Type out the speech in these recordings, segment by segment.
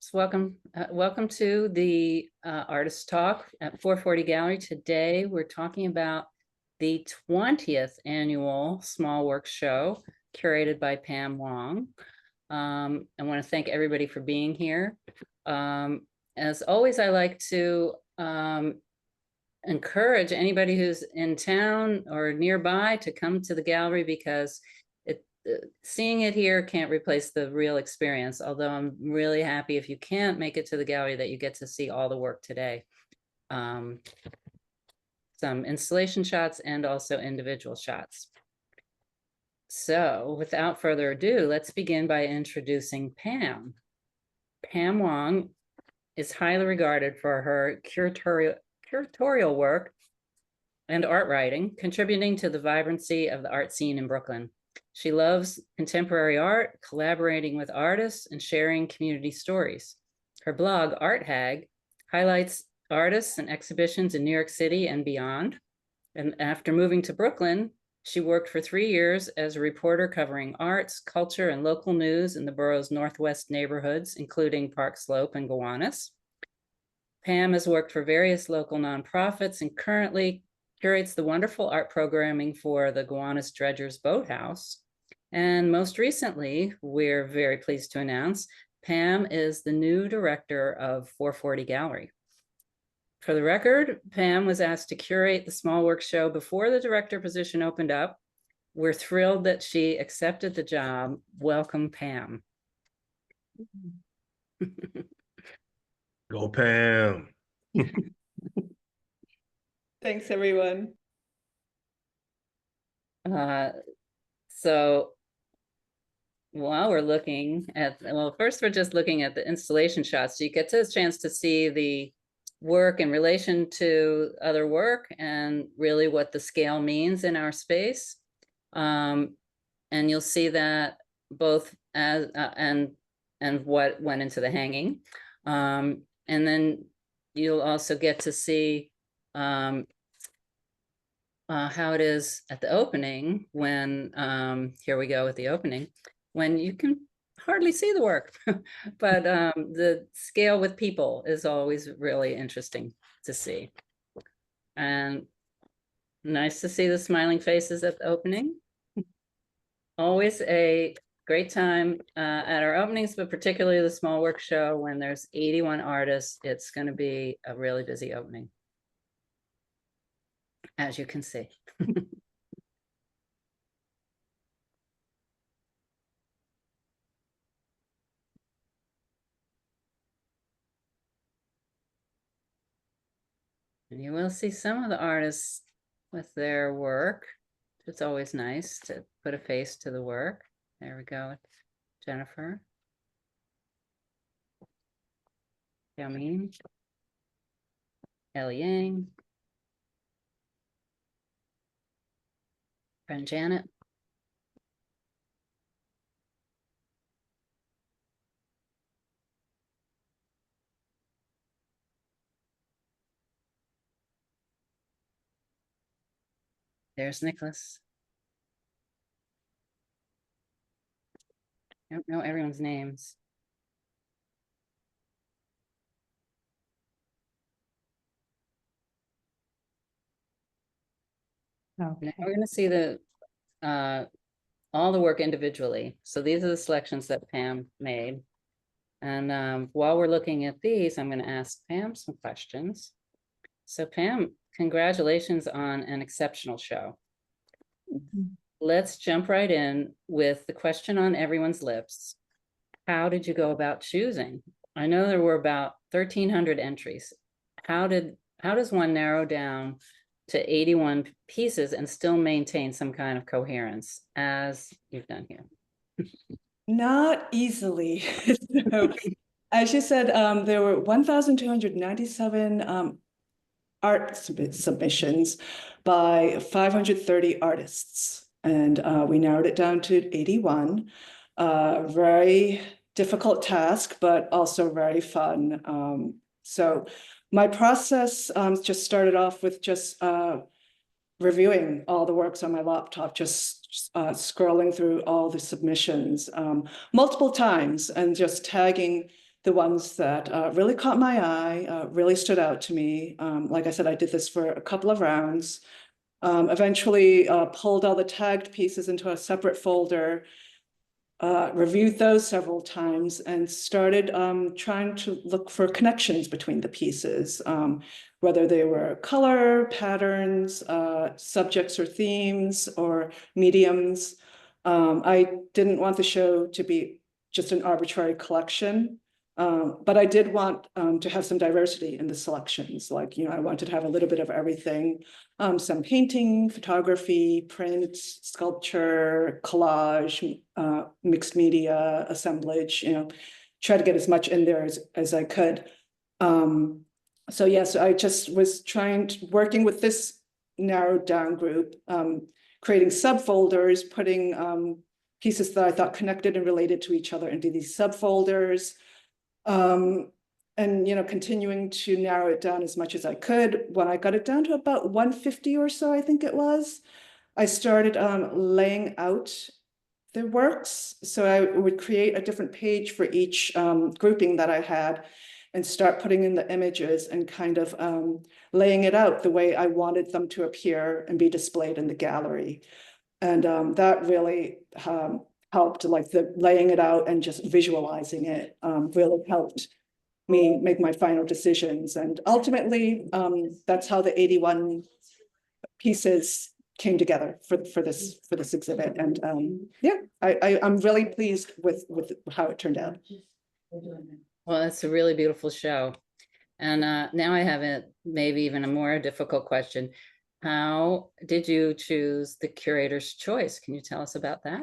So welcome to the Artist Talk at 440 Gallery. Today, we're talking about the 20th annual Small Work Show, curated by Pam Wong. I want to thank everybody for being here. As always, I like to encourage anybody who's in town or nearby to come to the gallery, because seeing it here can't replace the real experience, although I'm really happy if you can't make it to the gallery that you get to see all the work today. Some installation shots and also individual shots. So without further ado, let's begin by introducing Pam. Pam Wong is highly regarded for her curatorial work and art writing, contributing to the vibrancy of the art scene in Brooklyn. She loves contemporary art, collaborating with artists, and sharing community stories. Her blog, Art Hag, highlights artists and exhibitions in New York City and beyond. And after moving to Brooklyn, she worked for 3 years as a reporter covering arts, culture, and local news in the borough's northwest neighborhoods, including Park Slope and Gowanus. Pam has worked for various local nonprofits and currently curates the wonderful art programming for the Gowanus Dredgers Boathouse. And most recently, we're very pleased to announce, Pam is the new director of 440 Gallery. For the record, Pam was asked to curate the Small Work Show before the director position opened up. We're thrilled that she accepted the job. Welcome, Pam. Go, Pam. Thanks, everyone. So while we're looking at, well, first we're just looking at the installation shots. So you get a chance to see the work in relation to other work and really what the scale means in our space. And you'll see that both as and what went into the hanging. And then you'll also get to see how it is at the opening when, here we go with the opening, when you can hardly see the work, but the scale with people is always really interesting to see. And nice to see the smiling faces at the opening. Always a great time at our openings, but particularly the Small Work Show when there's 81 artists. It's going to be a really busy opening, as you can see. And you will see some of the artists with their work. It's always nice to put a face to the work. There we go, Jennifer. Jiaomin. Ellie Yang. Friend Janet. There's Nicholas. I don't know everyone's names. Okay. Now we're going to see the all the work individually. So these are the selections that Pam made. And while we're looking at these, I'm going to ask Pam some questions. So Pam, congratulations on an exceptional show. Let's jump right in with the question on everyone's lips. How did you go about choosing? I know there were about 1,300 entries. How does one narrow down to 81 pieces and still maintain some kind of coherence, as you've done here? Not easily. So, as you said, there were 1,297 art submissions by 530 artists. And we narrowed it down to 81. Very difficult task, but also very fun. So my process just started off with just reviewing all the works on my laptop, just scrolling through all the submissions multiple times and just tagging the ones that really caught my eye, really stood out to me. Like I said, I did this for a couple of rounds. Eventually pulled all the tagged pieces into a separate folder, reviewed those several times, and started trying to look for connections between the pieces, whether they were color, patterns, subjects or themes, or mediums. I didn't want the show to be just an arbitrary collection. But I did want to have some diversity in the selections. Like, I wanted to have a little bit of everything. Some painting, photography, print, sculpture, collage, mixed media, assemblage, try to get as much in there as I could. So yes, I just was working with this narrowed down group, creating subfolders, putting pieces that I thought connected and related to each other into these subfolders. And continuing to narrow it down as much as I could. When I got it down to about 150 or so, I think it was, I started laying out the works. So I would create a different page for each grouping that I had, and start putting in the images and kind of laying it out the way I wanted them to appear and be displayed in the gallery. And that really helped, like the laying it out and just visualizing it really helped me make my final decisions. And ultimately, that's how the 81 pieces came together for this exhibit. And yeah, I'm really pleased with how it turned out. Well, it's a really beautiful show. And now I have maybe even a more difficult question. How did you choose the curator's choice? Can you tell us about that?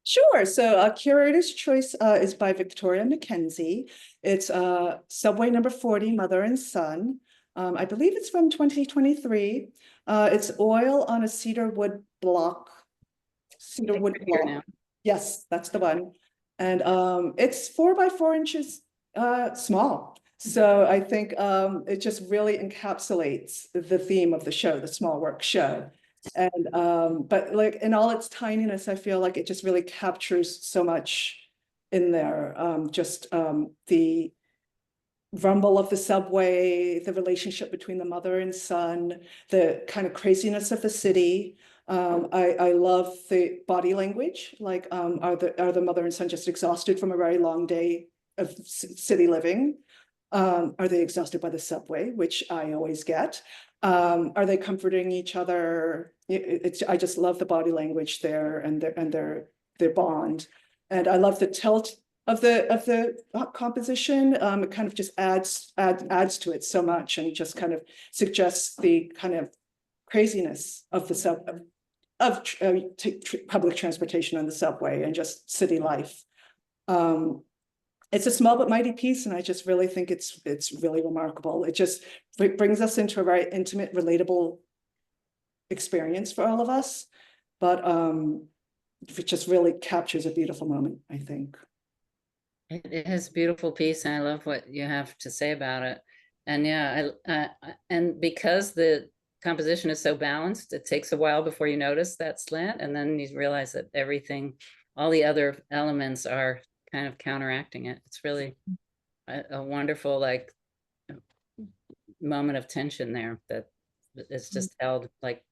Sure. So Curator's Choice is by Victoria McKenzie. It's Subway number 40, Mother and Son. I believe it's from 2023. It's oil on a cedar wood block. Yes, that's the one. And it's 4 by 4 inches small. So I think it just really encapsulates the theme of the show, the small work show. And but like in all its tininess, I feel like it just really captures so much in there. Just the rumble of the subway, the relationship between the mother and son, the kind of craziness of the city. I love the body language. Like, are the mother and son just exhausted from a very long day of city living? Are they exhausted by the subway, which I always get? Are they comforting each other? I just love the body language there and their bond. And I love the tilt of the composition. It kind of just adds to it so much, and just kind of suggests the kind of craziness of the public transportation on the subway and just city life. It's a small but mighty piece, and I just really think it's really remarkable. It brings us into a very intimate, relatable experience for all of us, but it just really captures a beautiful moment, I think. It is a beautiful piece, and I love what you have to say about it. And yeah, and because the composition is so balanced, it takes a while before you notice that slant, and then you realize that all the other elements are kind of counteracting it. It's really a wonderful moment of tension there that is just held like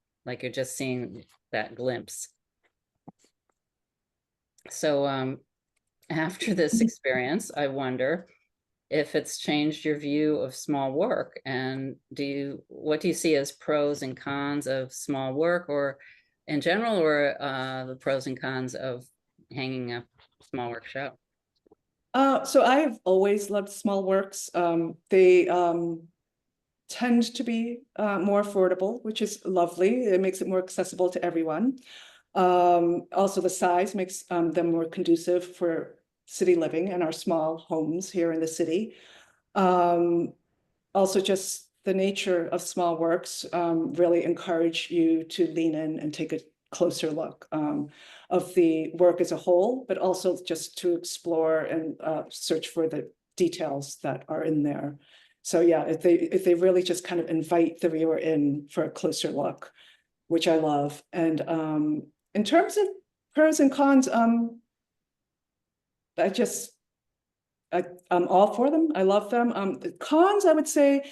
you're just seeing that glimpse. So after this experience, I wonder if it's changed your view of small work, and what do you see as pros and cons of small work, or in general, or the pros and cons of hanging a small work show? So I've always loved small works. They tend to be more affordable, which is lovely. It makes it more accessible to everyone. Also, the size makes them more conducive for city living and our small homes here in the city. Also, just the nature of small works really encourage you to lean in and take a closer look of the work as a whole, but also just to explore and search for the details that are in there. So yeah, if they really just kind of invite the viewer in for a closer look, which I love. And in terms of pros and cons, I'm all for them. I love them. The cons, I would say,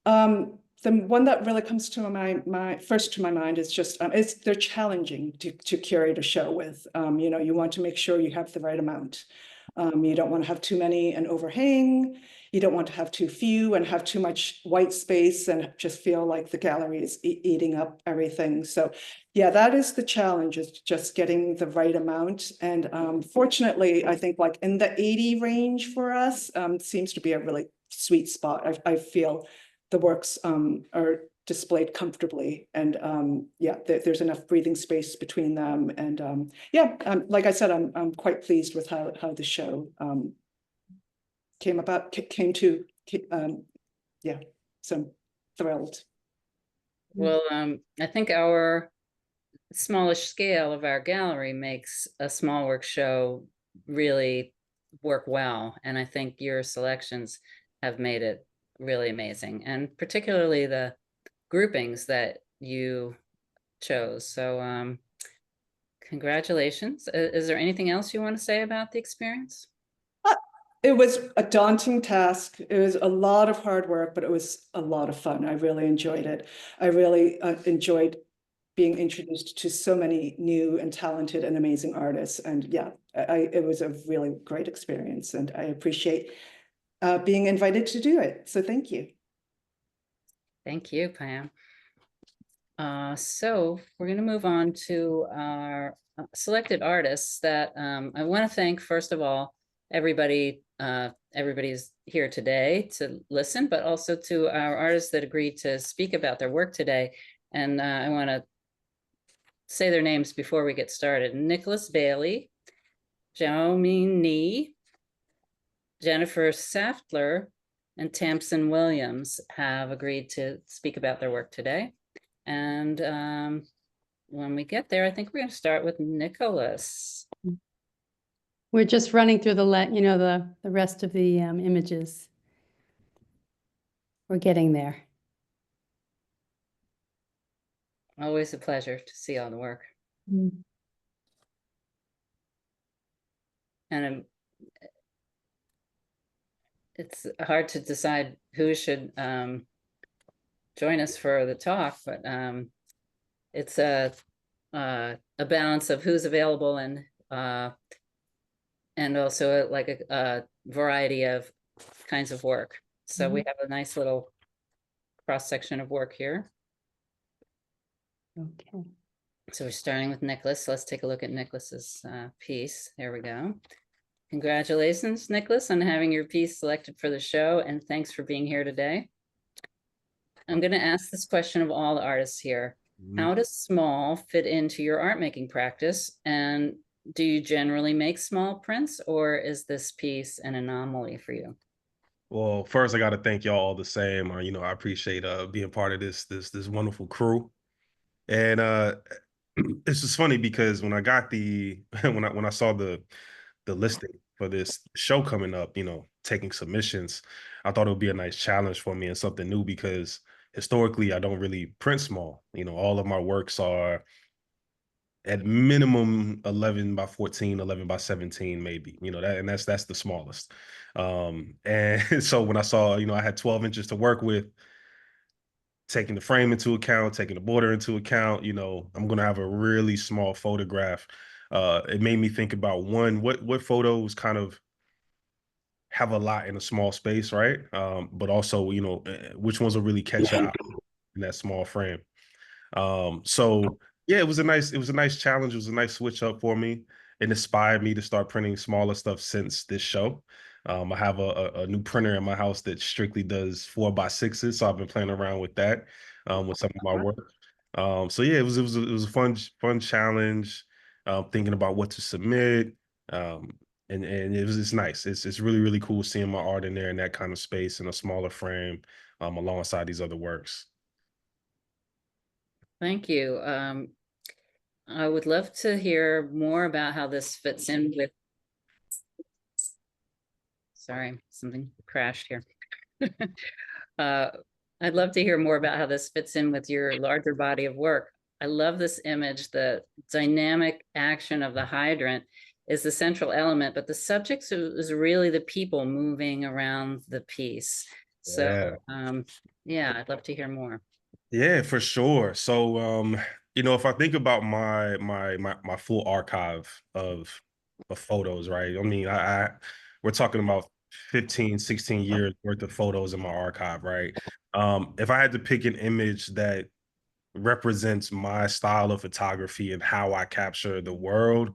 the one that really comes to my first to my mind is just they're challenging to curate a show with. You know, you want to make sure you have the right amount. You don't want to have too many and overhang. You don't want to have too few and have too much white space and just feel like the gallery is eating up everything. So yeah, that is the challenge, is just getting the right amount. And fortunately, I think like in the 80 range for us seems to be a really sweet spot. I feel the works are displayed comfortably, and yeah, there's enough breathing space between them. And yeah, like I said, I'm quite pleased with how the show came about, came to. Yeah, so I'm thrilled. Well, I think our smallish scale of our gallery makes a small work show really work well. And I think your selections have made it really amazing, and particularly the groupings that you chose. So congratulations. Is there anything else you want to say about the experience? It was a daunting task. It was a lot of hard work, but it was a lot of fun. I really enjoyed it. I really enjoyed being introduced to so many new and talented and amazing artists. And yeah, it was a really great experience, and I appreciate being invited to do it. So thank you. Thank you, Pam. So we're going to move on to our selected artists that I want to thank, first of all, everybody's here today to listen, but also to our artists that agreed to speak about their work today. And I want to say their names before we get started. Nicholas Bailey, Jiaomin, Jennifer Saftler, and Tamsen Williams have agreed to speak about their work today. And when we get there, I think we're going to start with Nicholas. We're just running through the rest of the images. We're getting there. Always a pleasure to see all the work. And it's hard to decide who should join us for the talk, but it's a balance of who's available and also like a variety of kinds of work. So we have a nice little cross section of work here. Okay. So we're starting with Nicholas. Let's take a look at Nicholas's piece. There we go. Congratulations, Nicholas, on having your piece selected for the show, and thanks for being here today. I'm going to ask this question of all the artists here. How does small fit into your art making practice? And do you generally make small prints, or is this piece an anomaly for you? Well, first I got to thank y'all all the same. I appreciate being part of this wonderful crew. And it's just funny because when I got when I saw the listing for this show coming up, taking submissions, I thought it would be a nice challenge for me and something new, because historically I don't really print small. All of my works are at minimum 11 by 14, 11 by 17, maybe, and that's the smallest. And so when I saw, I had 12 inches to work with, taking the frame into account, taking the border into account, I'm going to have a really small photograph. It made me think about what photos kind of have a lot in a small space, right? But also, which ones will really catch your eye in that small frame. So yeah, it was a nice challenge. It was a nice switch up for me. It inspired me to start printing smaller stuff since this show. I have a new printer in my house that strictly does 4x6s, so I've been playing around with that with some of my work. So yeah, it was a fun challenge. Thinking about what to submit, and it's nice. It's really cool seeing my art in there in that kind of space in a smaller frame, alongside these other works. Thank you. I would love to hear more about how this fits in with, sorry, something crashed here. I'd love to hear more about how this fits in with your larger body of work. I love this image, the dynamic action of the hydrant. is the central element, but the subjects is really the people moving around the piece. So, Yeah. yeah, I'd love to hear more. Yeah, for sure. So, if I think about my full archive of photos, right? I mean, we're talking about 15, 16 years worth of photos in my archive, right? If I had to pick an image that represents my style of photography and how I capture the world,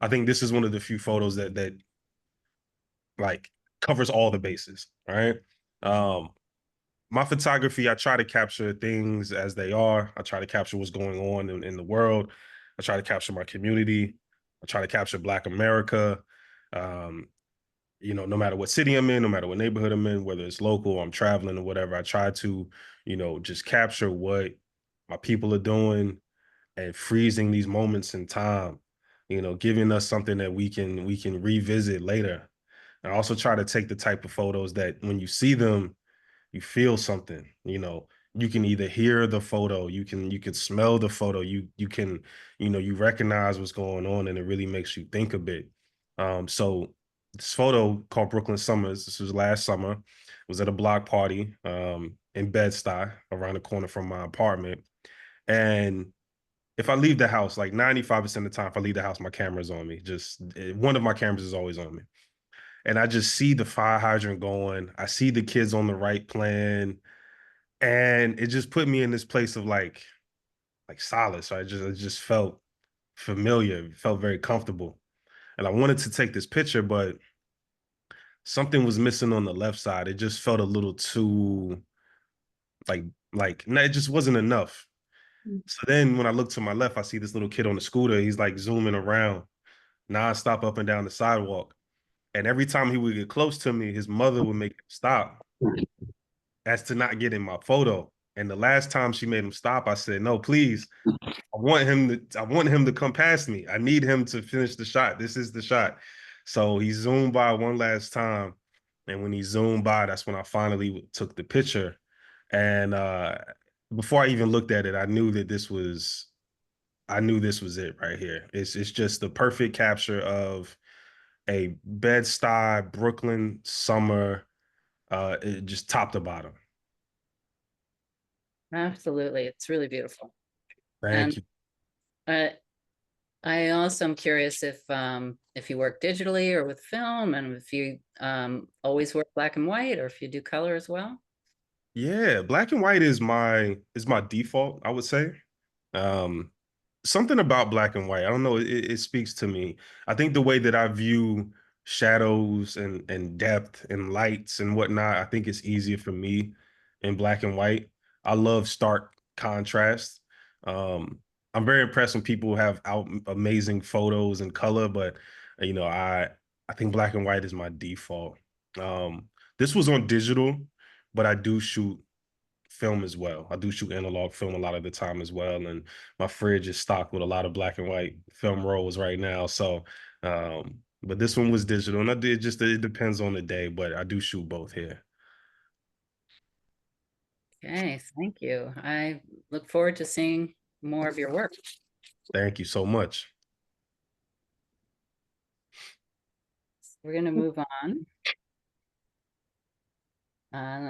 I think this is one of the few photos that like covers all the bases, right? Um, my photography, I try to capture things as they are. I try to capture what's going on in the world. I try to capture my community. I try to capture Black America. Um, no matter what city I'm in, no matter what neighborhood I'm in, whether it's local, I'm traveling or whatever, I try to, just capture what my people are doing and freezing these moments in time, giving us something that we can revisit later. And I also try to take the type of photos that when you see them, you feel something. You can either hear the photo, you can smell the photo, you can, you recognize what's going on, and it really makes you think a bit. So this photo called Brooklyn Summers, this was last summer. It was at a block party in Bed-Stuy, around the corner from my apartment. And if I leave the house, like 95% of the time, if I leave the house, my camera's on me. Just one of my cameras is always on me. And I just see the fire hydrant going. I see the kids on the right plan. And it just put me in this place of like solace. So it just felt familiar, felt very comfortable. And I wanted to take this picture, but something was missing on the left side. It just felt a little too like no, it just wasn't enough. So then when I look to my left, I see this little kid on the scooter. He's like zooming around nonstop up and down the sidewalk. And every time he would get close to me, his mother would make him stop as to not get in my photo. And the last time she made him stop, I said, "No, please. I want him to come past me. I need him to finish the shot. This is the shot." So he zoomed by one last time. And when he zoomed by, that's when I finally took the picture. And before I even looked at it, I knew this was it right here. It's just the perfect capture of a Bed-Stuy Brooklyn summer, just top to bottom. Absolutely. It's really beautiful. Thank And you. I also am curious if you work digitally or with film, and if you always work black and white, or if you do color as well. Yeah, black and white is my default, I would say. Um, Something about black and white, I don't know, it speaks to me. I think the way that I view shadows and depth and lights and whatnot, I think it's easier for me in black and white. I love stark contrast. Um, I'm very impressed when people have out amazing photos and color, but I think black and white is my default. This was on digital, but I do shoot film as well. I do shoot analog film a lot of the time as well, and my fridge is stocked with a lot of black and white film rolls right now. So, but this one was digital, and I did just it depends on the day, but I do shoot both here. Okay, thank you. I look forward to seeing more of your work. Thank you so much. We're going to move on.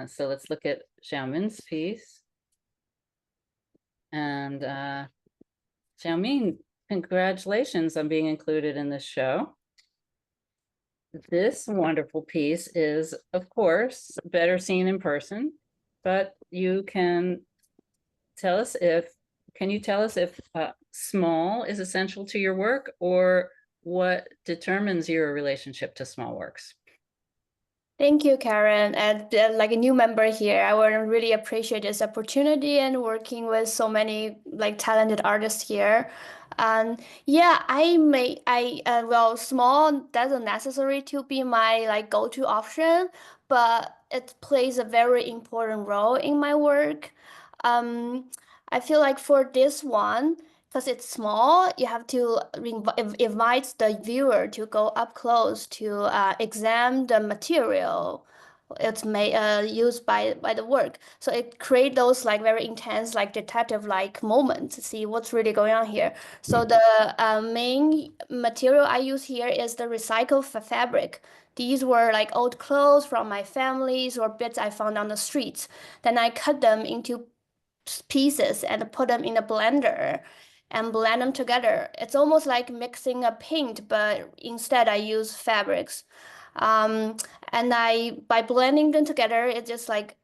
So let's look at Xiaomin's piece. And Jiaomin, congratulations on being included in this show. This wonderful piece is, of course, better seen in person, but can you tell us if small is essential to your work, or what determines your relationship to small works? Thank you, Karen. And like a new member here, I would really appreciate this opportunity and working with so many like talented artists here. And yeah, well, small doesn't necessary to be my like go-to option, but it plays a very important role in my work. I feel like for this one, because it's small, you have to invite the viewer to go up close to examine the material, it's made used by the work. So it create those like very intense like detective like moments to see what's really going on here. So the main material I use here is the recycled fabric. These were like old clothes from my families or bits I found on the streets. Then I cut them into pieces and put them in a blender and blend them together. It's almost like mixing a paint, but instead I use fabrics. And by blending them together, it just like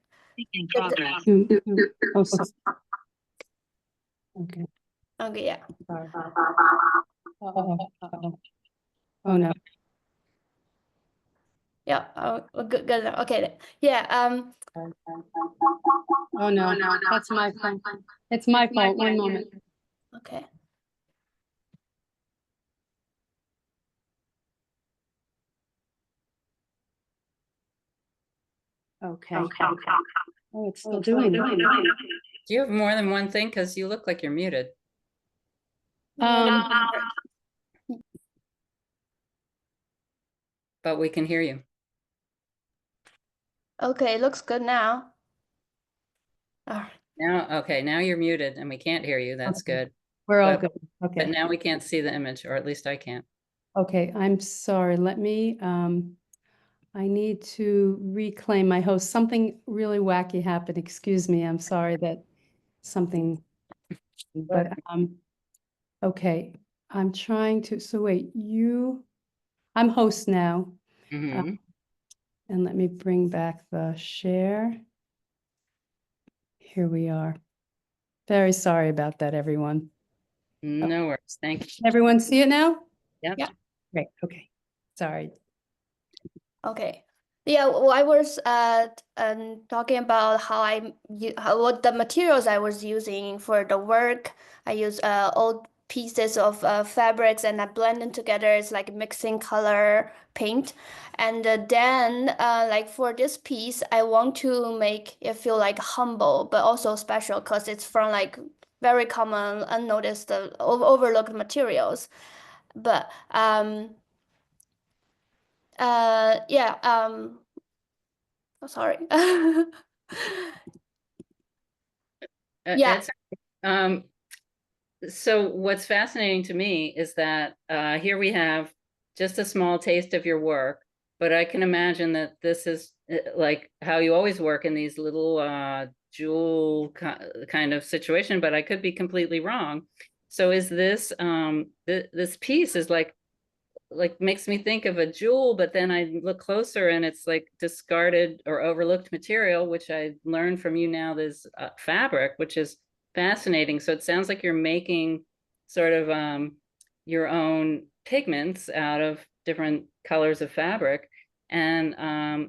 Oh, okay. okay, yeah. Sorry. Oh, no. Yeah, good enough. Okay, yeah. Oh, no, that's my fault. It's my fault. One moment. Okay. Okay. Oh, it's still doing it. Do you have more than one thing? Because you look like you're muted, but we can hear you. Okay, looks good now. Now, okay, now you're muted and we can't hear you. That's Okay. good. We're all But- good. But Okay. now we can't see the image, or at least I can't. Okay, I'm sorry. Let me, I need to reclaim my host. Something really wacky happened. Excuse me. I'm sorry that something, but, okay. I'm trying to, so wait, I'm host now. Mhm. And let me bring back the share. Here we are. Very sorry about that, everyone. No worries. Thank you. Everyone see it now? Yep. Yeah. Great, okay. Sorry. Okay. Yeah, well, I was talking about what the materials I was using for the work. I use old pieces of fabrics and I blend them together. It's like mixing color paint. And then like for this piece, I want to make it feel like humble, but also special because it's from like very common, unnoticed, overlooked materials. But yeah, oh, sorry. Yeah. It's, so what's fascinating to me is that here we have just a small taste of your work, but I can imagine that this is like how you always work in these little jewel kind of situation, but I could be completely wrong. So is this this piece is like makes me think of a jewel, but then I look closer and it's like discarded or overlooked material, which I learned from you now, this fabric, which is fascinating. So it sounds like you're making sort of your own pigments out of different colors of fabric. And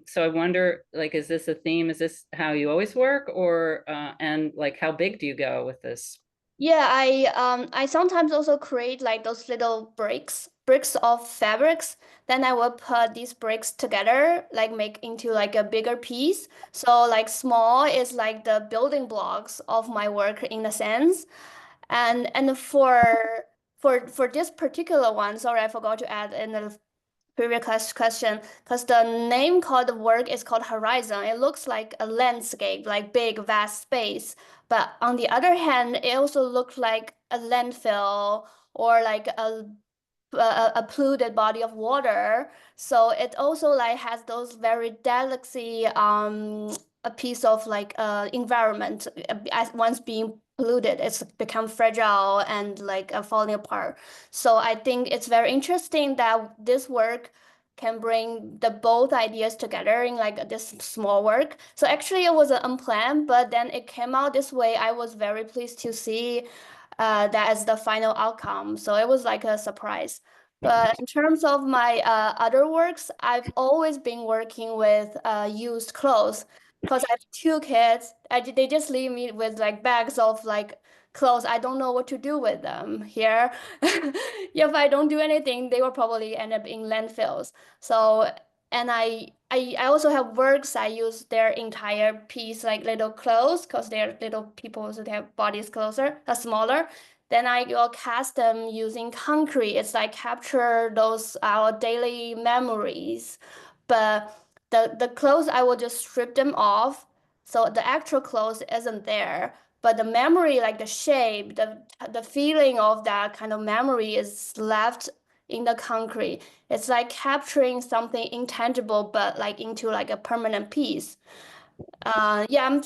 so I wonder, like, is this a theme? Is this how you always work? Or and like, how big do you go with this? Yeah, I sometimes also create like those little bricks of fabrics. Then I will put these bricks together, like make into like a bigger piece. So like small is like the building blocks of my work in a sense. And for this particular one, sorry, I forgot to add in the previous question, because the name called the work is called Horizon. It looks like a landscape, like big, vast space. But on the other hand, it also looks like a landfill or like a polluted body of water. So it also like has those very delicate a piece of like environment as once being polluted, it's become fragile and like falling apart. So I think it's very interesting that this work can bring the both ideas together in like this small work. So actually it was unplanned, but then it came out this way. I was very pleased to see that as the final outcome. So it was like a surprise. But in terms of my other works, I've always been working with used clothes because I have two kids. They just leave me with like bags of like clothes. I don't know what to do with them here. If I don't do anything, they will probably end up in landfills. So, and I also have works. I use their entire piece like little clothes because they're little people, so they have bodies smaller. Then I will cast them using concrete. It's like capture those our daily memories. But the clothes, I will just strip them off. So the actual clothes isn't there, but the memory, like the shape, the feeling of that kind of memory is left in the concrete. It's like capturing something intangible, but like into like a permanent piece. Yeah,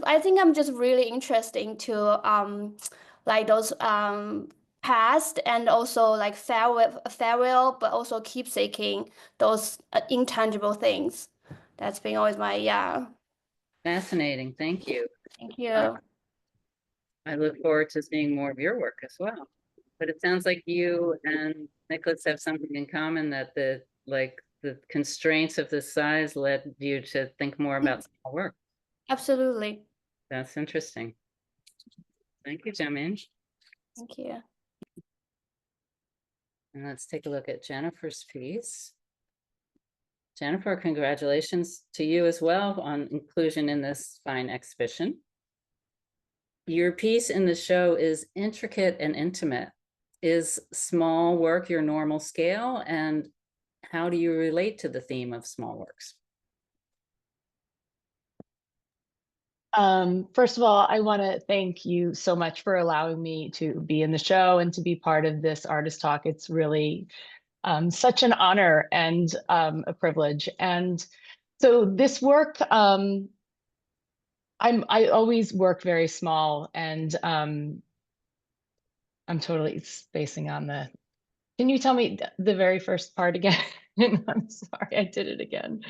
I think I'm just really interested to like those past and also like farewell, but also keepsaking those intangible things. That's been always my, yeah. Fascinating. Thank you. Thank you. I look forward to seeing more of your work as well. But it sounds like you and Nicholas have something in common, that the constraints of the size led you to think more about small work. Absolutely. That's interesting. Thank you, Jiaomin. Thank you. And let's take a look at Jennifer's piece. Jennifer, congratulations to you as well on inclusion in this fine exhibition. Your piece in the show is intricate and intimate. Is small work your normal scale? And how do you relate to the theme of small works? First of all, I want to thank you so much for allowing me to be in the show and to be part of this artist talk. It's really such an honor and a privilege. And so this work, I always work very small, and I'm totally spacing on the. Can you tell me the very first part again? I'm sorry, I did it again.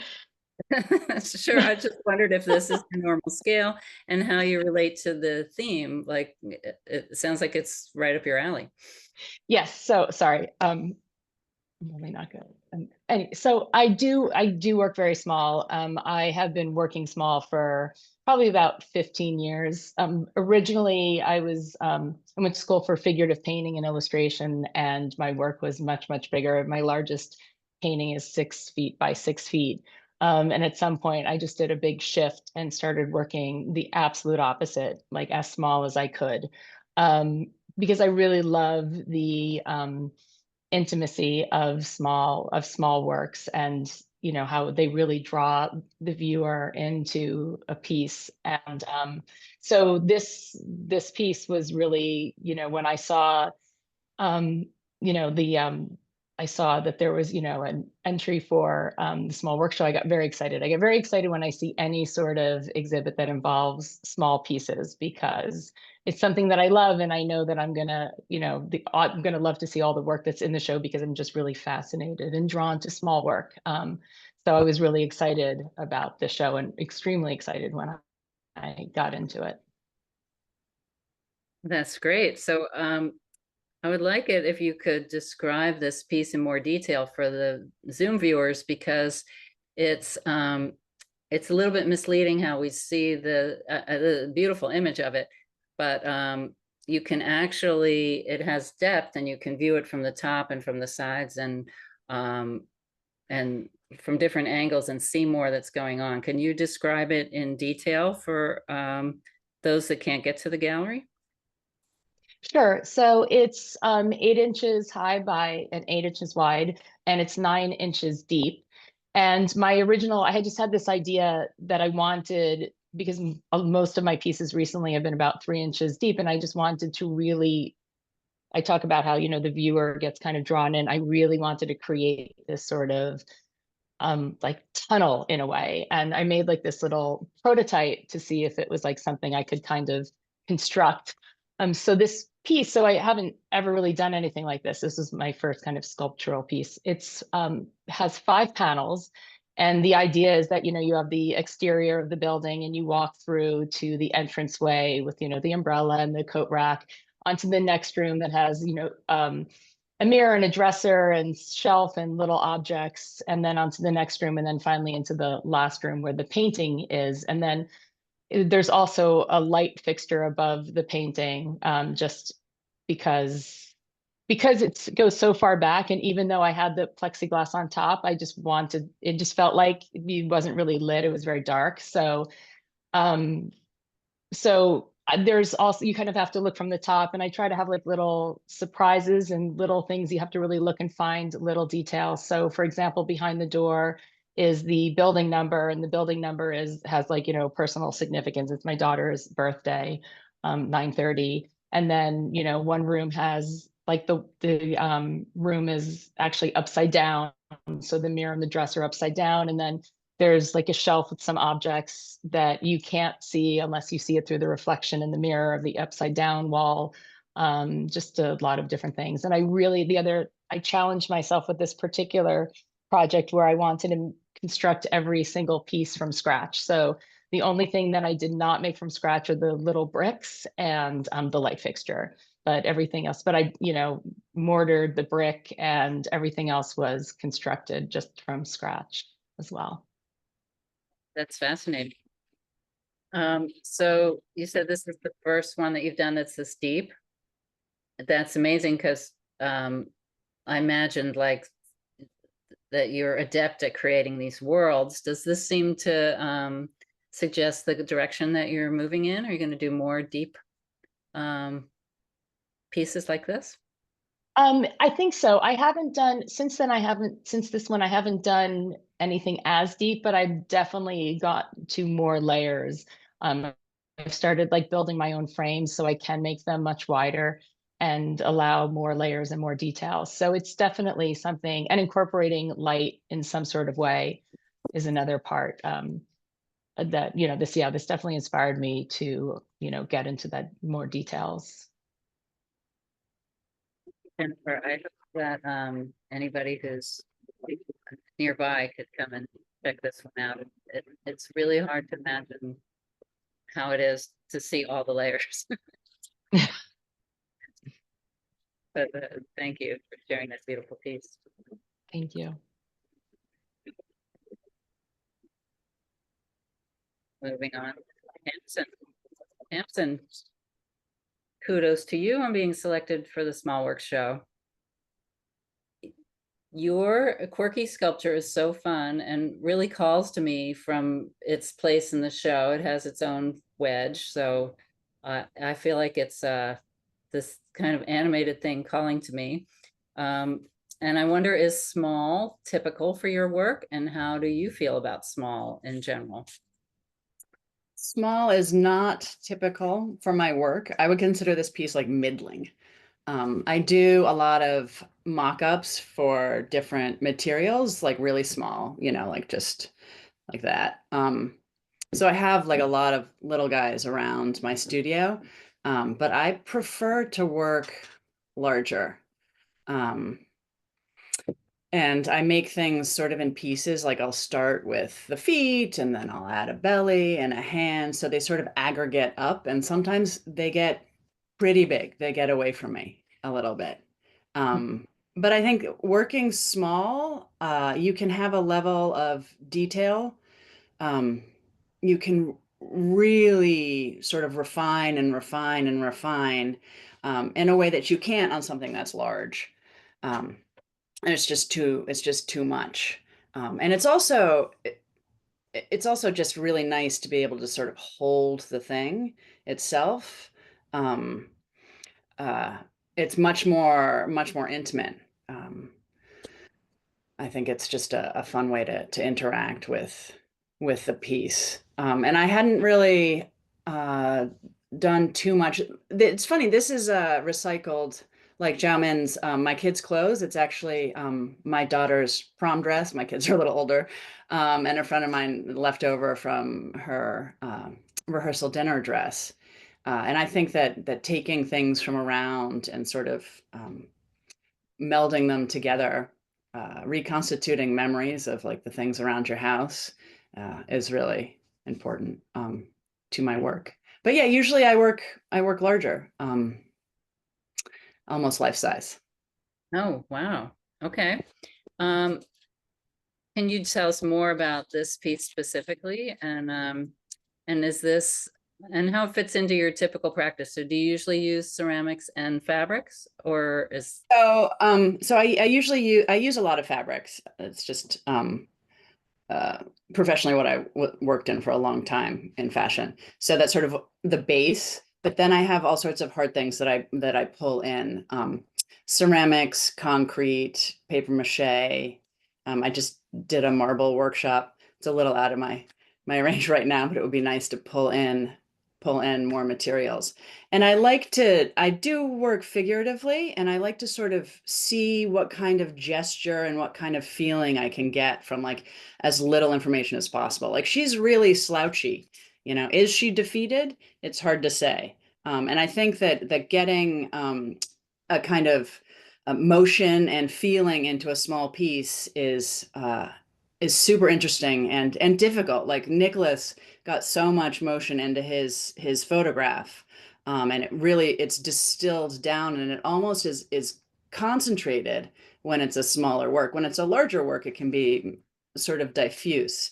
Sure. I just wondered if this is the normal scale and how you relate to the theme. Like, it sounds like it's right up your alley. Yes. So sorry. I'm really not good. So I do work very small. I have been working small for probably about 15 years. Originally, I went to school for figurative painting and illustration, and my work was much, much bigger. My largest painting is 6 feet by 6 feet. And at some point, I just did a big shift and started working the absolute opposite, like as small as I could, because I really love the intimacy of small works, and how they really draw the viewer into a piece. And so this piece was really, when I saw I saw that there was an entry for the small work show. I got very excited. I get very excited when I see any sort of exhibit that involves small pieces, because it's something that I love, and I know that I'm gonna love to see all the work that's in the show, because I'm just really fascinated and drawn to small work. So I was really excited about the show, and extremely excited when I got into it. That's great. So I would like it if you could describe this piece in more detail for the Zoom viewers, because it's a little bit misleading how we see the beautiful image of it, but you can actually, it has depth, and you can view it from the top and from the sides, and from different angles, and see more that's going on. Can you describe it in detail for those that can't get to the gallery? Sure. So it's 8 inches high by 8 inches wide, and it's 9 inches deep. And I had just had this idea that I wanted, because most of my pieces recently have been about 3 inches deep, and I just wanted to really, I talk about how, the viewer gets kind of drawn in. I really wanted to create this sort of like tunnel in a way. And I made like this little prototype to see if it was like something I could kind of construct. So this piece, so I haven't ever really done anything like this. This is my first kind of sculptural piece. It's has 5 panels. And the idea is that, you have the exterior of the building, and you walk through to the entranceway with, the umbrella and the coat rack, onto the next room that has, a mirror and a dresser and shelf and little objects, and then onto the next room, and then finally into the last room where the painting is. And then there's also a light fixture above the painting, just because it goes so far back. And even though I had the plexiglass on top, it just felt like it wasn't really lit. It was very dark. So there's also, you kind of have to look from the top, and I try to have like little surprises and little things. You have to really look and find little details. So for example, behind the door, is the building number, and the building number has like, personal significance. It's my daughter's birthday, 9:30. And then, one room has like the room is actually upside down. So the mirror and the dresser are upside down. And then there's like a shelf with some objects that you can't see unless you see it through the reflection in the mirror of the upside down wall. Just a lot of different things. And I challenged myself with this particular project where I wanted to construct every single piece from scratch. So the only thing that I did not make from scratch are the little bricks and the light fixture, but everything else, but I, mortared the brick, and everything else was constructed just from scratch as well. That's fascinating. So you said this is the first one that you've done that's this deep. That's amazing, because I imagined like that you're adept at creating these worlds. Does this seem to suggest the direction that you're moving in? Are you going to do more deep pieces like this? I think so. I haven't done since this one, I haven't done anything as deep, but I've definitely got to more layers. I've started like building my own frames so I can make them much wider and allow more layers and more details. So it's definitely something, and incorporating light in some sort of way is another part that, this definitely inspired me to, get into that more details. Jennifer, I hope that anybody who's nearby could come and check this one out. It's really hard to imagine how it is to see all the layers. But thank you for sharing this beautiful piece. Thank you. Moving on, Tamsen, kudos to you on being selected for the Small Works show. Your quirky sculpture is so fun and really calls to me from its place in the show. It has its own wedge, so I feel like it's this kind of animated thing calling to me. And I wonder, is small typical for your work, and how do you feel about small in general? Small is not typical for my work. I would consider this piece like middling. I do a lot of mock-ups for different materials, like really small, like just like that. So I have like a lot of little guys around my studio, but I prefer to work larger. And I make things sort of in pieces, like I'll start with the feet, and then I'll add a belly and a hand. So they sort of aggregate up, and sometimes they get pretty big. They get away from me a little bit. But I think working small, you can have a level of detail. You can really sort of refine and refine and refine in a way that you can't on something that's large. And it's just too much. And it's also just really nice to be able to sort of hold the thing itself. It's much more intimate. I think it's just a fun way to interact with the piece. And I hadn't really done too much. It's funny, this is recycled, like Jiaomin's My Kids' Clothes. It's actually my daughter's prom dress. My kids are a little older. And a friend of mine left over from her rehearsal dinner dress. And I think that taking things from around and sort of melding them together, reconstituting memories of like the things around your house is really important to my work. But yeah, usually I work larger, almost life size. Oh, wow. Okay. Can you tell us more about this piece specifically, and is this, and how it fits into your typical practice? So do you usually use ceramics and fabrics, or is so I usually use a lot of fabrics. It's just professionally what I worked in for a long time in fashion. So that's sort of the base, but then I have all sorts of hard things that I pull in, ceramics, concrete, paper mache, I just did a marble workshop. It's a little out of my range right now, but it would be nice to pull in more materials. And I do work figuratively, and I like to sort of see what kind of gesture and what kind of feeling I can get from like as little information as possible. Like she's really slouchy, you know, is she defeated? It's hard to say. And I think that getting a kind of motion and feeling into a small piece is super interesting and difficult. Like Nicholas got so much motion into his photograph, and it's distilled down, and it almost is concentrated when it's a smaller work. When it's a larger work, it can be sort of diffuse.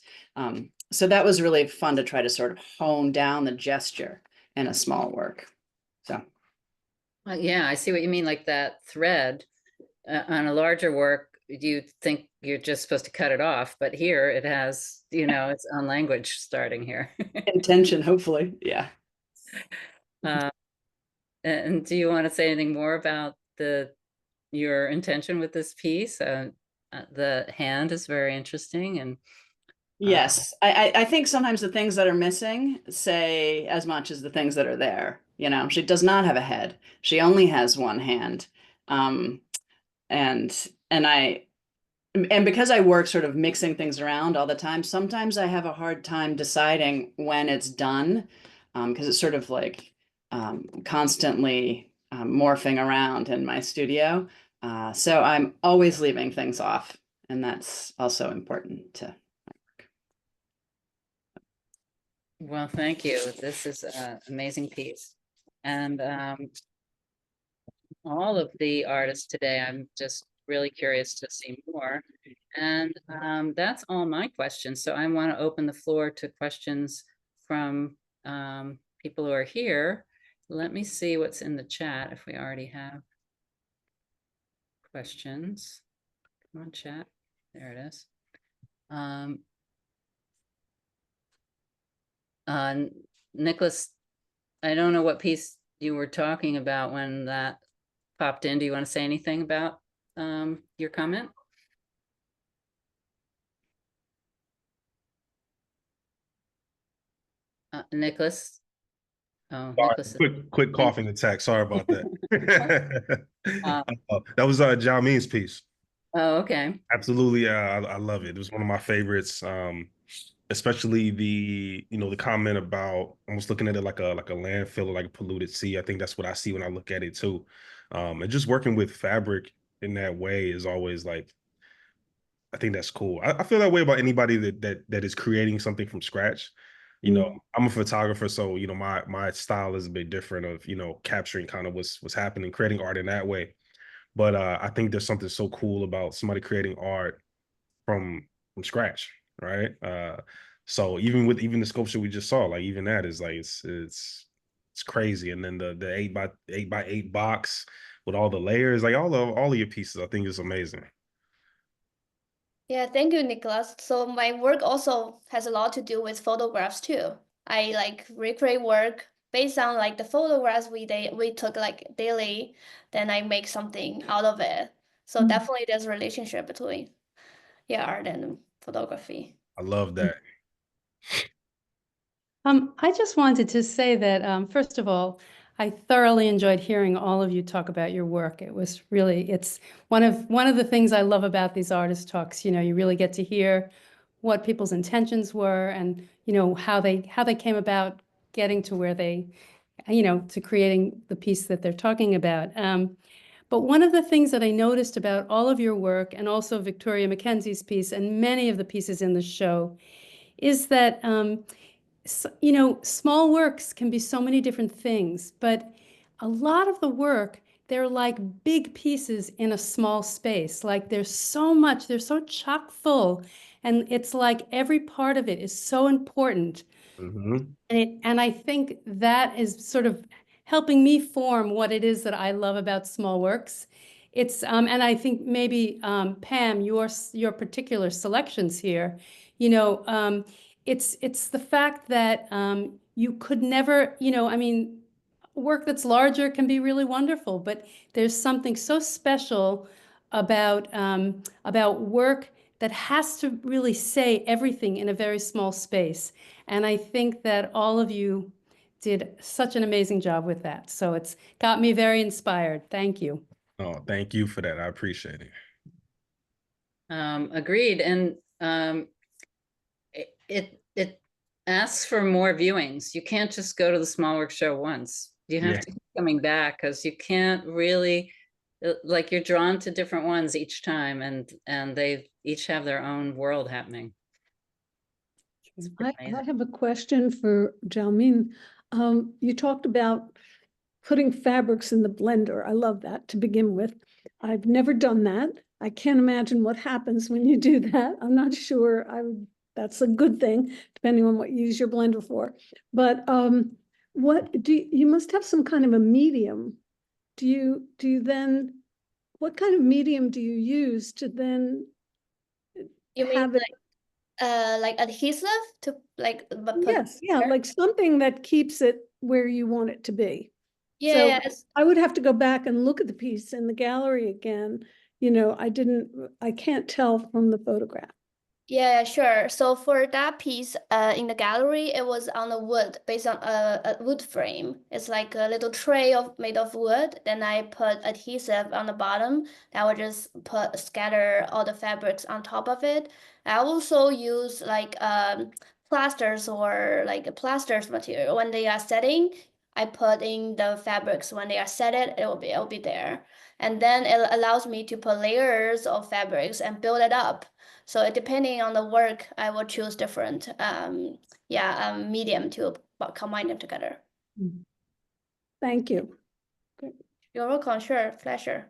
So that was really fun to try to sort of hone down the gesture in a small work. So. Yeah, I see what you mean, like that thread on a larger work, you think you're just supposed to cut it off, but here it has, you know, its own language starting here. Intention, hopefully, yeah. And do you want to say anything more about your intention with this piece? The hand is very interesting, and yes, I think sometimes the things that are missing say as much as the things that are there. You know, she does not have a head. She only has one hand. And because I work sort of mixing things around all the time, sometimes I have a hard time deciding when it's done, because it's sort of like constantly morphing around in my studio. So I'm always leaving things off, and that's also important to. well, thank you. This is an amazing piece. And all of the artists today, I'm just really curious to see more. And that's all my questions. So I want to open the floor to questions from people who are here. Let me see what's in the chat if we already have questions. Come on, chat. There it is. Nicholas, I don't know what piece you were talking about when that popped in. Do you want to say anything about your comment? Nicholas? Oh, Sorry, Nicholas. quick coughing attack. Sorry about that. That was Jiaomin's piece. Oh, okay. Absolutely, I love it. It was one of my favorites. Especially the comment about almost looking at it like a landfill or like a polluted sea. I think that's what I see when I look at it too. And just working with fabric in that way is always like, I think that's cool. I feel that way about anybody that is creating something from scratch. You know, I'm a photographer, so you know my style is a bit different of capturing kind of what's happening, creating art in that way. But I think there's something so cool about somebody creating art from scratch, right? So even the sculpture we just saw, like even that is like it's crazy. And then the 8x8 box with all the layers, like all of your pieces, I think is amazing. Yeah, thank you, Nicholas. So my work also has a lot to do with photographs too. I like recreate work based on like the photographs we took like daily, then I make something out of it. So definitely there's a relationship between art and photography. I love that. I just wanted to say that, first of all, I thoroughly enjoyed hearing all of you talk about your work. It was really, it's one of the things I love about these artist talks. You know, you really get to hear what people's intentions were, and how they came about getting to where they, to creating the piece that they're talking about. But one of the things that I noticed about all of your work, and also Victoria Mackenzie's piece and many of the pieces in the show, is that small works can be so many different things, but a lot of the work, they're like big pieces in a small space. Like there's so much, they're so chock full, and it's like every part of it is so important. And I think that is sort of helping me form what it is that I love about small works. It's and I think maybe Pam, your particular selections here, it's the fact that you could never, I mean, work that's larger can be really wonderful, but there's something so special about work that has to really say everything in a very small space. And I think that all of you did such an amazing job with that. So it's got me very inspired. Thank you. Oh, thank you for that. I appreciate it. Agreed. And it asks for more viewings. You can't just go to the small work show once. You have Yeah. to keep coming back, because you can't really, like, you're drawn to different ones each time, and they each have their own world happening. It's I amazing. have a question for Jiaomin. You talked about putting fabrics in the blender. I love that to begin with. I've never done that. I can't imagine what happens when you do that. I'm not sure that's a good thing, depending on what you use your blender for. But you must have some kind of a medium. Do you then, what kind of medium do you use to then You mean have it? like adhesive to like put? Yes, yeah, like something that keeps it where you want it to be. Yeah, So yeah, I would have to go back and look at the piece in the gallery again. You know, I can't tell from the photograph. yeah, sure. So for that piece, in the gallery, it was on the wood, based on a wood frame. It's like a little tray made of wood. Then I put adhesive on the bottom. I would just scatter all the fabrics on top of it. I also use like plasters, or like a plasters material when they are setting. I put in the fabrics when they are set it'll be there. And then it allows me to put layers of fabrics and build it up. So depending on the work, I will choose different medium to combine them together. Thank you. You're welcome, sure, pleasure.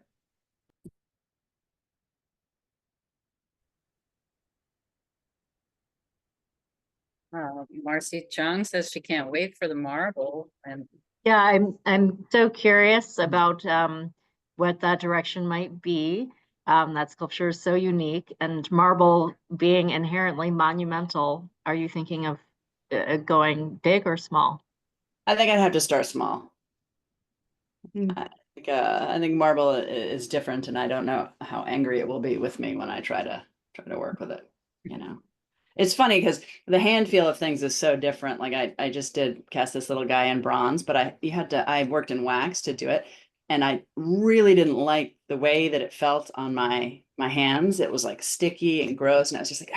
Marcy Chung says she can't wait for the marble, and Yeah, I'm so curious about what that direction might be. That sculpture is so unique, and marble being inherently monumental. Are you thinking of going big or small? I think I'd have to start small. Mm. I think marble is different, and I don't know how angry it will be with me when I try to work with it. You know, it's funny because the hand feel of things is so different. Like I just did cast this little guy in bronze, but I worked in wax to do it, and I really didn't like the way that it felt on my hands. It was like sticky and gross, and I was just like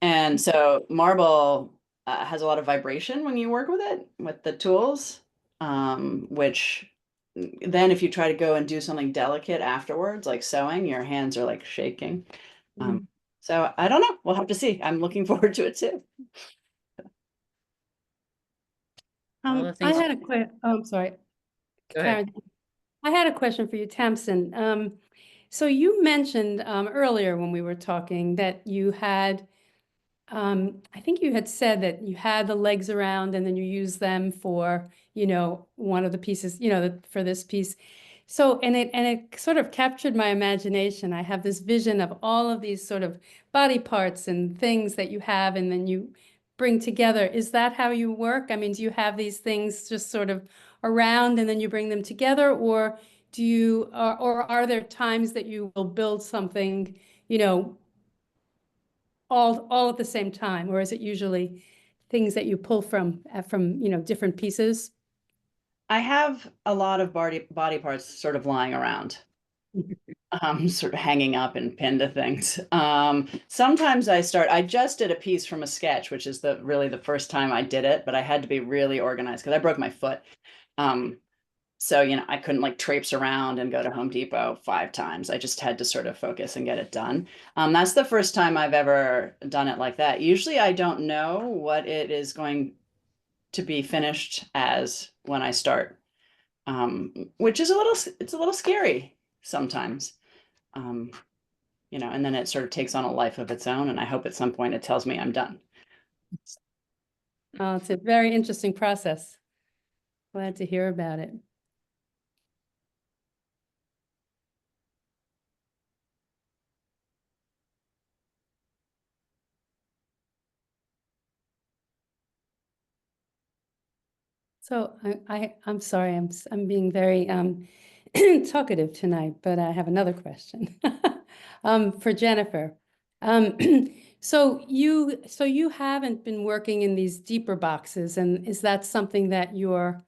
and so marble has a lot of vibration when you work with it with the tools, which then if you try to go and do something delicate afterwards, like sewing, your hands are like shaking. So I don't know. We'll have to see. I'm looking forward to it too. all the I things. had a question. Oh, I'm sorry, Go ahead. Karen. I had a question for you, Tamsen. So you mentioned earlier when we were talking that you had, I think you had said that you had the legs around and then you use them for, one of the pieces, for this piece. So, and it sort of captured my imagination. I have this vision of all of these sort of body parts and things that you have, and then you bring together. Is that how you work? I mean, do you have these things just sort of around and then you bring them together, or or are there times that you will build something, all at the same time, or is it usually things that you pull from different pieces? I have a lot of body parts sort of lying around. Sort of hanging up and pinned to things. Sometimes I just did a piece from a sketch, which is really the first time I did it, but I had to be really organized because I broke my foot. So, I couldn't like traipse around and go to Home Depot 5 times. I just had to sort of focus and get it done. That's the first time I've ever done it like that. Usually I don't know what it is going to be finished as when I start, which is it's a little scary sometimes. And then it sort of takes on a life of its own. And I hope at some point it tells me I'm done. Oh, it's a very interesting process. Glad to hear about it. So I'm sorry, I'm being very talkative tonight, but I have another question. For Jennifer. Um, so you haven't been working in these deeper boxes, and is that something that you're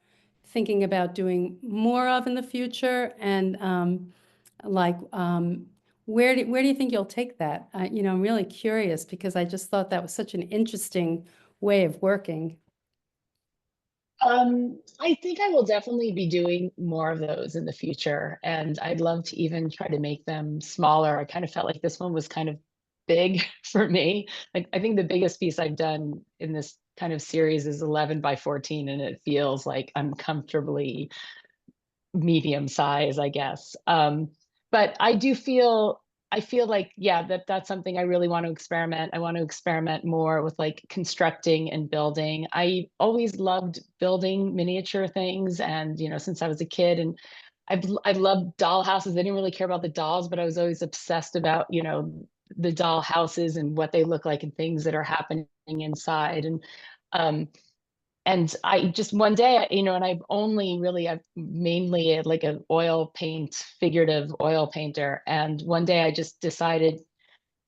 thinking about doing more of in the future? And like, where do you think you'll take that? I'm really curious because I just thought that was such an interesting way of working. I think I will definitely be doing more of those in the future, and I'd love to even try to make them smaller. I kind of felt like this one was kind of big for me. Like, I think the biggest piece I've done in this kind of series is 11 by 14, and it feels like I'm comfortably medium size, I guess. But I feel like, yeah, that's something I really want to experiment. I want to experiment more with like constructing and building. I always loved building miniature things, and since I was a kid, and I've loved doll houses. I didn't really care about the dolls, but I was always obsessed about the doll houses and what they look like and things that are happening inside. Um, and I just one day, and I've mainly like an figurative oil painter. And one day I just decided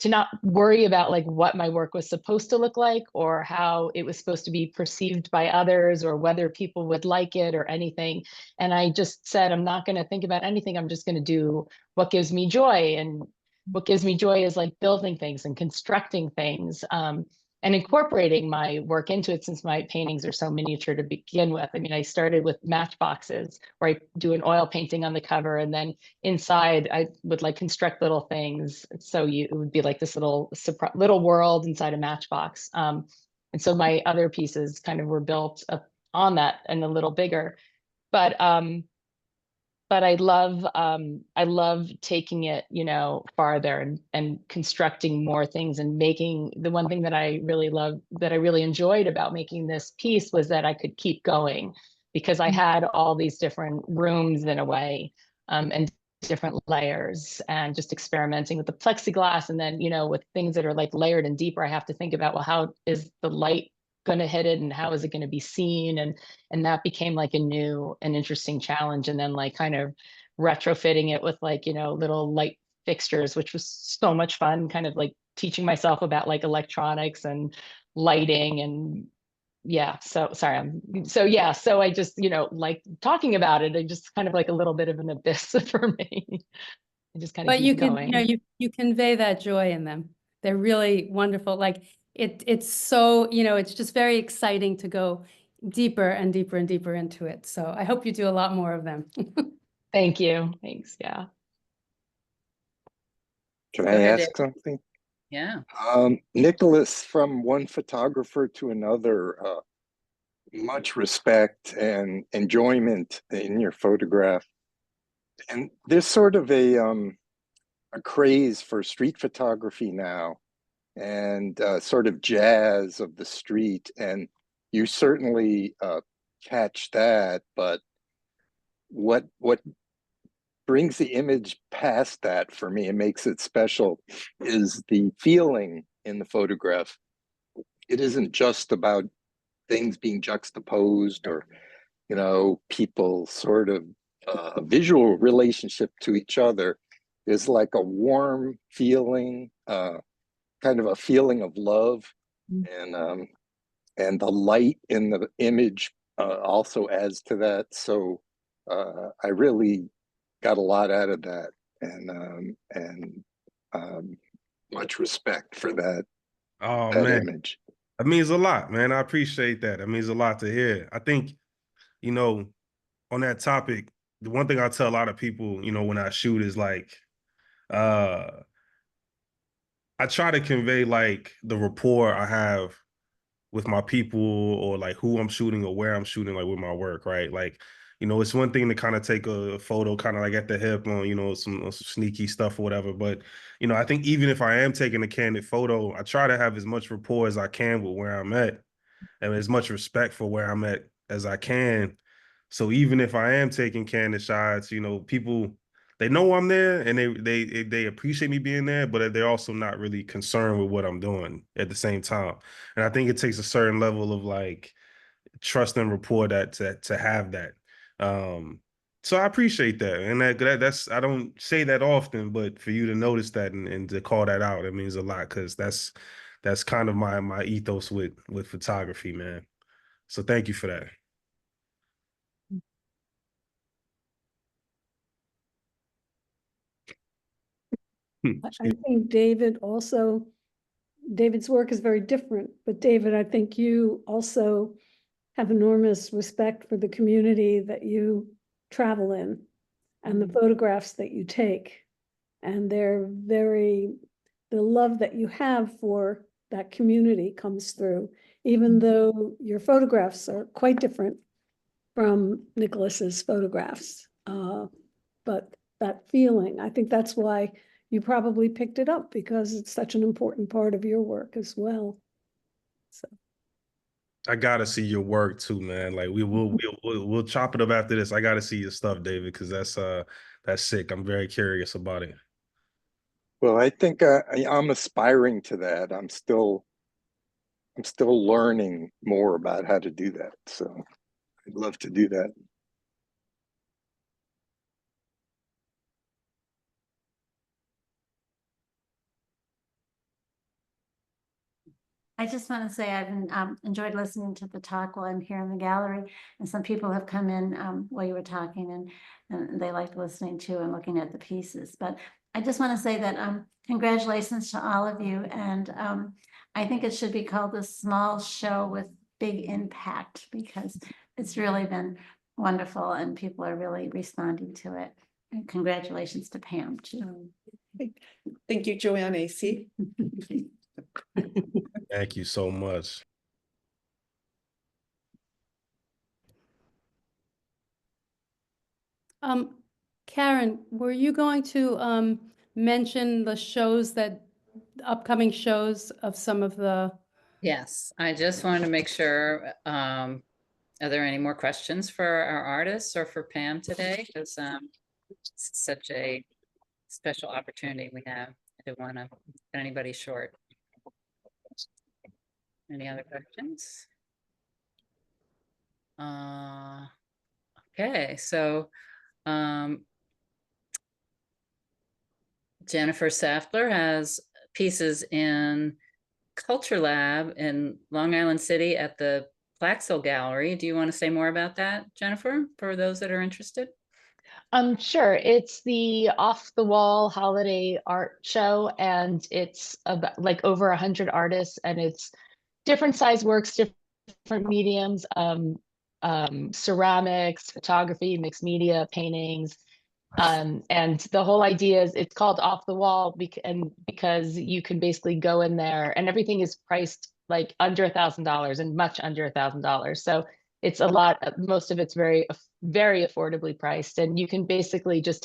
to not worry about like what my work was supposed to look like or how it was supposed to be perceived by others or whether people would like it or anything. And I just said, I'm not going to think about anything. I'm just going to do what gives me joy. And what gives me joy is like building things and constructing things. And incorporating my work into it, since my paintings are so miniature to begin with. I mean, I started with matchboxes where I do an oil painting on the cover, and then inside I would like construct little things. So it would be like this little world inside a matchbox. And so my other pieces kind of were built up on that and a little bigger. But I love taking it, farther and constructing more things and making the one thing that I really enjoyed about making this piece was that I could keep going because I had all these different rooms in a way, and different layers, and just experimenting with the plexiglass. And then, with things that are like layered and deeper, I have to think about, well, how is the light going to hit it and how is it going to be seen? And that became like a new and interesting challenge. And then like kind of retrofitting it with like, little light fixtures, which was so much fun, kind of like teaching myself about like electronics and lighting. And yeah, so sorry. So I just, like talking about it, I just kind of like a little bit of an abyss for me. I just kind of But you keep can, going. you convey that joy in them. They're really wonderful. Like it's so, it's just very exciting to go deeper and deeper and deeper into it. So I hope you do a lot more of them. Thank you. Thanks. Yeah. Can Go I ahead, ask something? Yeah. Nicholas, from one photographer to another, much respect and enjoyment in your photograph. And there's sort of a craze for street photography now, and sort of jazz of the street. And you certainly catch that, but what brings the image past that for me and makes it special is the feeling in the photograph. It isn't just about things being juxtaposed or, people sort of visual relationship to each other. There's like a warm feeling, kind of a feeling of love, and the light in the image also adds to that. So I really got a lot out of that, and much respect for Oh that man, image. that means a lot, man. I appreciate that. That means a lot to hear. I think, on that topic, the one thing I tell a lot of people, when I shoot is like, uh, I try to convey like the rapport I have with my people, or like who I'm shooting or where I'm shooting, like with my work, right? Like, it's one thing to kind of take a photo kind of like at the hip on, some sneaky stuff or whatever. But, I think even if I am taking a candid photo, I try to have as much rapport as I can with where I'm at and as much respect for where I'm at as I can. So even if I am taking candid shots, people, they know I'm there and they appreciate me being there, but they're also not really concerned with what I'm doing at the same time. And I think it takes a certain level of like trust and rapport that to have that. So I appreciate that, and that's I don't say that often, but for you to notice that and to call that out, it means a lot because that's kind of my ethos with photography, man. So thank you for that. I think David's work is very different, but David, I think you also have enormous respect for the community that you travel in and the photographs that you take. And the love that you have for that community comes through, even though your photographs are quite different from Nicholas's photographs. But that feeling, I think that's why you probably picked it up, because it's such an important part of your work as well. So I gotta see your work too, man. Like we'll chop it up after this. I gotta see your stuff, David, because that's sick. I'm very curious about it. Well, I think I'm aspiring to that. I'm still learning more about how to do that. So I'd love to do that. I just want to say I've enjoyed listening to the talk while I'm here in the gallery, and some people have come in while you were talking, and they liked listening to and looking at the pieces. But I just want to say that congratulations to all of you, and I think it should be called a small show with big impact, because it's really been wonderful and people are really responding to it. And congratulations to Pam too. Thank you, Joanne AC. Thank you so much. Karen, were you going to mention the upcoming shows of some of the? Yes, I just wanted to make sure, are there any more questions for our artists or for Pam today? Because it's such a special opportunity we have. I don't want to cut anybody short. Any other questions? Okay, so Jennifer Saftler has pieces in Culture Lab in Long Island City at the Plaxel Gallery. Do you want to say more about that, Jennifer, for those that are interested? Sure. It's the Off the Wall holiday art show, and it's about like over 100 artists, and it's different size works, different mediums, ceramics, photography, mixed media, paintings. And the whole idea is it's called Off the Wall because you can basically go in there and everything is priced like under $1,000 and much under $1,000. So it's a lot, most of it's very, very affordably priced, and you can basically just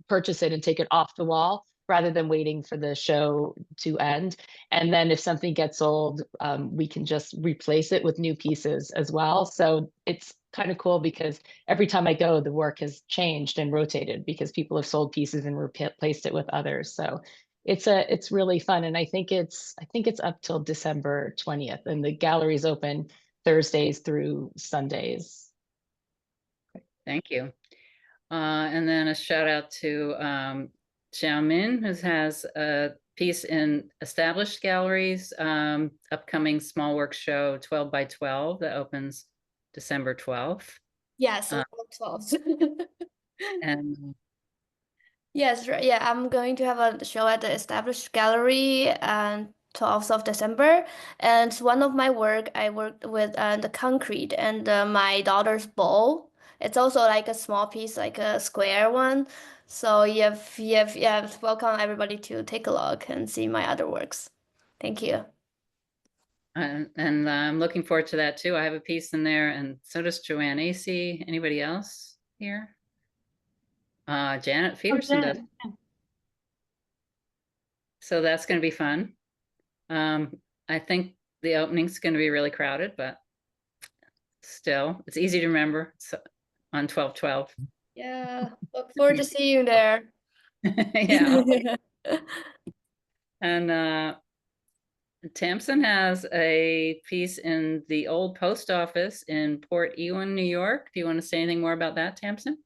purchase it and take it off the wall rather than waiting for the show to end. And then if something gets old, we can just replace it with new pieces as well. So it's kind of cool because every time I go, the work has changed and rotated because people have sold pieces and replaced it with others. So it's really fun. And I think it's up till December 20th, and the gallery's open Thursdays through Sundays. Thank you. And then a shout out to Jiaomin, who has a piece in Established Galleries, upcoming small work show 12 by 12 that opens December 12th. Yes, 12th. And Yes, right. Yeah, I'm going to have a show at the Established Gallery on 12th of December. And one of my work, I worked with the concrete and my daughter's bowl. It's also like a small piece, like a square one. So yeah, welcome everybody to take a look and see my other works. Thank you. and I'm looking forward to that too. I have a piece in there, and so does Joanne AC. Anybody else here? Janet Peterson does. So that's going to be fun. I think the opening's going to be really crowded, but still, it's easy to remember. It's on 12/12. Yeah, look forward to see you there. Yeah. And Tamsen has a piece in the old post office in Port Ewan, New York. Do you want to say anything more about that, Tamsen?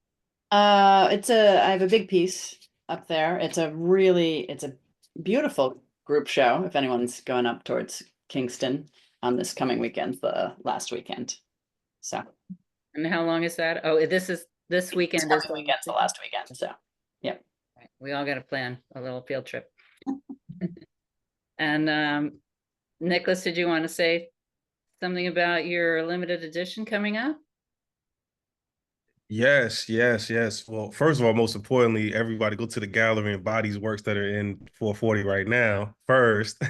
I have a big piece up there. It's a beautiful group show. If anyone's going up towards Kingston on this coming weekend, the last weekend. So And how long is that? Oh, this weekend is coming weekend's the last weekend. So yeah. Right, we all got to plan a little field trip. And Nicholas, did you want to say something about your limited edition coming up? Yes, yes, yes. Well, first of all, most importantly, everybody go to the gallery and buy these works that are in 440 right now. First,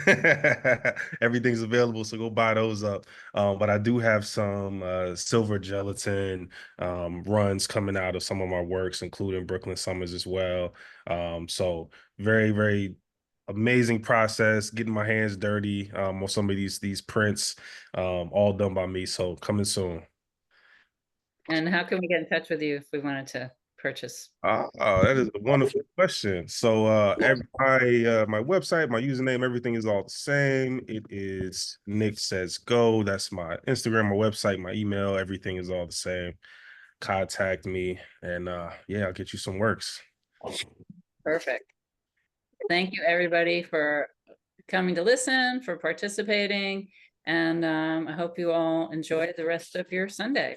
everything's available, so go buy those up. But I do have some silver gelatin runs coming out of some of my works, including Brooklyn Summers as well. So very, very amazing process, getting my hands dirty on some of these prints, all done by me. So coming soon. And how can we get in touch with you if we wanted to purchase? That is a wonderful question. So my website, my username, everything is all the same. It is Nick Says Go. That's my Instagram, my website, my email, everything is all the same. Contact me and yeah, I'll get you some works. Perfect. Thank you, everybody, for coming to listen, for participating, and I hope you all enjoy the rest of your Sunday.